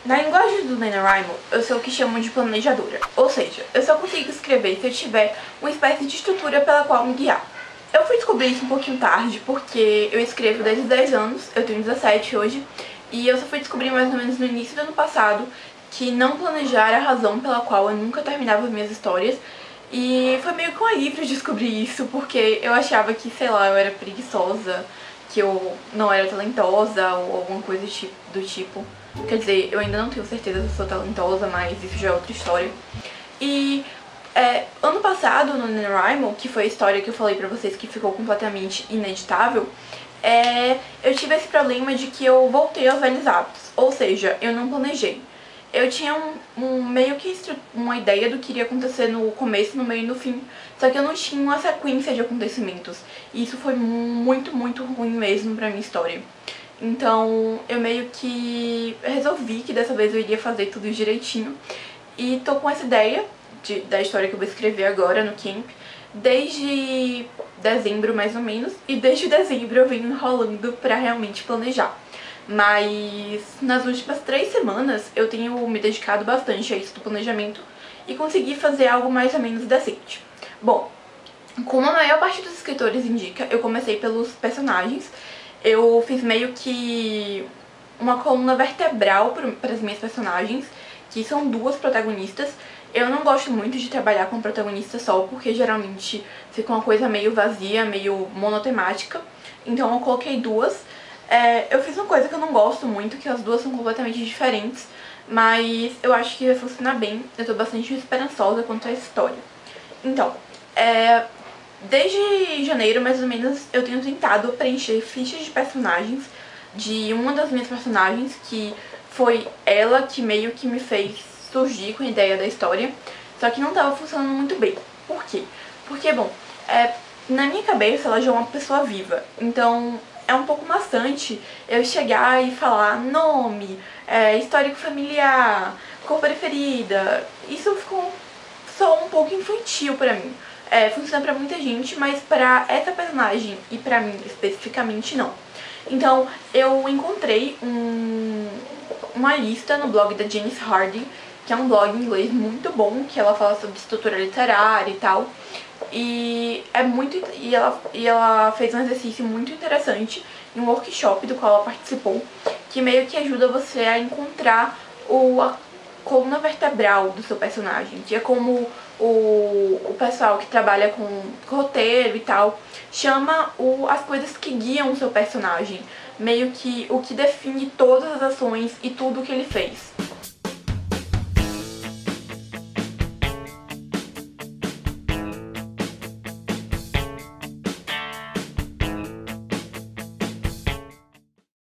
Na linguagem do NaNoWriMo, eu sou o que chamam de planejadora, ou seja, eu só consigo escrever se eu tiver uma espécie de estrutura pela qual me guiar. Eu fui descobrir isso um pouquinho tarde, porque eu escrevo desde os 10 anos, eu tenho 17 hoje, e eu só fui descobrir mais ou menos no início do ano passado que não planejar era a razão pela qual eu nunca terminava as minhas histórias, e foi meio que um alívio descobrir isso, porque eu achava que, sei lá, eu era preguiçosa, que eu não era talentosa ou alguma coisa do tipo. Quer dizer, eu ainda não tenho certeza se eu sou talentosa, mas isso já é outra história. E ano passado, no NaNoWriMo, que foi a história que eu falei pra vocês que ficou completamente ineditável, eu tive esse problema de que eu voltei aos velhos hábitos. Ou seja, eu não planejei. Eu tinha meio que uma ideia do que iria acontecer no começo, no meio e no fim, só que eu não tinha uma sequência de acontecimentos. E isso foi muito, muito ruim mesmo pra minha história. Então eu meio que resolvi que dessa vez eu iria fazer tudo direitinho. E tô com essa ideia da história que eu vou escrever agora no Camp desde dezembro mais ou menos. E desde dezembro eu venho enrolando pra realmente planejar. Mas nas últimas 3 semanas eu tenho me dedicado bastante a isso do planejamento e consegui fazer algo mais ou menos decente. Bom, como a maior parte dos escritores indica, eu comecei pelos personagens. Eu fiz meio que uma coluna vertebral para as minhas personagens, que são 2 protagonistas. Eu não gosto muito de trabalhar com protagonista só, porque geralmente fica uma coisa meio vazia, meio monotemática. Então eu coloquei 2. Eu fiz uma coisa que eu não gosto muito, que as 2 são completamente diferentes, mas eu acho que vai funcionar bem. Eu tô bastante esperançosa quanto a essa história. Então, desde janeiro, mais ou menos, eu tenho tentado preencher fichas de personagens de uma das minhas personagens, que foi ela que meio que me fez surgir com a ideia da história, só que não tava funcionando muito bem. Por quê? Porque, bom, na minha cabeça ela já é uma pessoa viva, então é um pouco maçante eu chegar e falar nome, histórico familiar, cor preferida. Isso ficou só um pouco infantil pra mim. Funciona pra muita gente, mas pra essa personagem e pra mim especificamente não. Então eu encontrei uma lista no blog da Janice Harding, que é um blog em inglês muito bom, que ela fala sobre estrutura literária e tal. E ela fez um exercício muito interessante em um workshop do qual ela participou, que meio que ajuda você a encontrar a coluna vertebral do seu personagem, que é como o pessoal que trabalha com roteiro e tal chama as coisas que guiam o seu personagem, meio que o que define todas as ações e tudo o que ele fez.